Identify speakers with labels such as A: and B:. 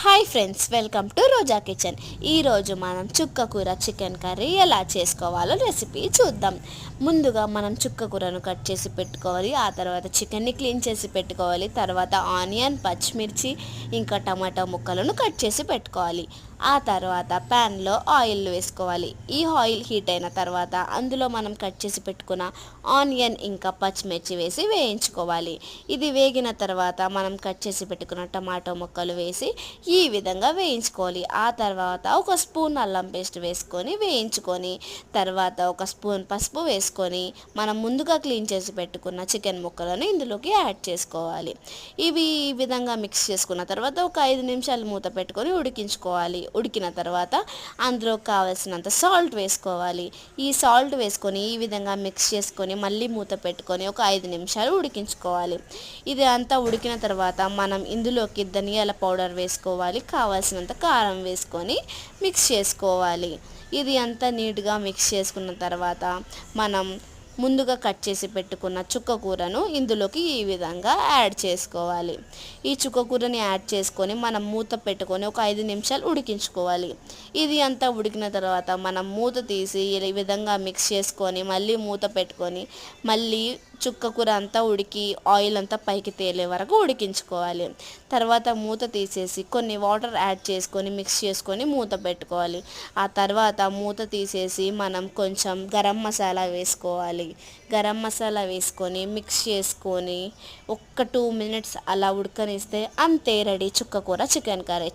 A: Hi friends, welcome to Roja kitchen. ఈరోజు మనం చుక్క కూర చికెన్ కర్రీ ఎలా చేసుకోవాలో రెసిపీ చూద్దాం. ముందుగా మనం చుక్క కూరను కట్ చేసి పెట్టుకోవాలి. ఆ తర్వాత చికెన్ని క్లీన్ చేసి పెట్టుకోవాలి. తర్వాత ఆనియన్, పచ్చిమిర్చి ఇంకా టమాటా ముక్కలను కట్ చేసి పెట్టుకోవాలి. ఆ తర్వాత ప్యాన్లో ఆయిల్ వేసుకోవాలి. ఈ ఆయిల్ హీట్ అయిన తర్వాత అందులో మనం కట్ చేసి పెట్టుకున్న ఆనియన్ ఇంకా పచ్చిమిర్చి వేసి వేయించుకోవాలి. ఇది వేగిన తర్వాత మనం కట్ చేసి పెట్టుకున్న టమాటో ముక్కలు వేసి ఈ విధంగా వేయించుకోవాలి. ఆ తర్వాత ఒక స్పూన్ అల్లం పేస్ట్ వేసుకొని వేయించుకొని తర్వాత ఒక స్పూన్ పసుపు వేసుకొని మనం ముందుగా క్లీన్ చేసి పెట్టుకున్న చికెన్ ముక్కలను ఇందులోకి యాడ్ చేసుకోవాలి. ఇవి ఈ విధంగా మిక్స్ చేసుకున్న తర్వాత ఒక 5 నిమిషాలు మూత పెట్టుకొని ఉడికించుకోవాలి. ఉడికిన తర్వాత అందులో కావలసినంత సాల్ట్ వేసుకోవాలి. ఈ సాల్ట్ వేసుకొని ఈ విధంగా మిక్స్ చేసుకొని మళ్ళీ మూత పెట్టుకొని ఒక 5 నిమిషాలు ఉడికించుకోవాలి. ఇది అంతా ఉడికిన తర్వాత మనం ఇందులోకి ధనియాల పౌడర్ వేసుకోవాలి. కావాల్సినంత కారం వేసుకొని మిక్స్ చేసుకోవాలి. ఇది అంతా నీట్గా మిక్స్ చేసుకున్న తర్వాత మనం ముందుగా కట్ చేసి పెట్టుకున్న చుక్క కూరను ఇందులోకి ఈ విధంగా యాడ్ చేసుకోవాలి. ఈ చుక్క కూరని యాడ్ చేసుకొని మనం మూత పెట్టుకొని ఒక 5 నిమిషాలు ఉడికించుకోవాలి. ఇది అంతా ఉడికిన తర్వాత మనం మూత తీసి ఈ విధంగా మిక్స్ చేసుకొని మళ్ళీ మూత పెట్టుకొని మళ్ళీ చుక్క కూర అంతా ఉడికి ఆయిల్ అంతా పైకి తేలే వరకు ఉడికించుకోవాలి. తర్వాత మూత తీసేసి కొన్ని వాటర్ యాడ్ చేసుకొని మిక్స్ చేసుకొని మూత పెట్టుకోవాలి. ఆ తర్వాత మూత తీసేసి మనం కొంచెం గరం మసాలా వేసుకోవాలి. గరం మసాలా వేసుకొని మిక్స్ చేసుకొని ఒక్క 2 మినిట్స్ అలా ఉడకనిస్తే అంతే, రెడీ చుక్క కూర చికెన్ కర్రీ.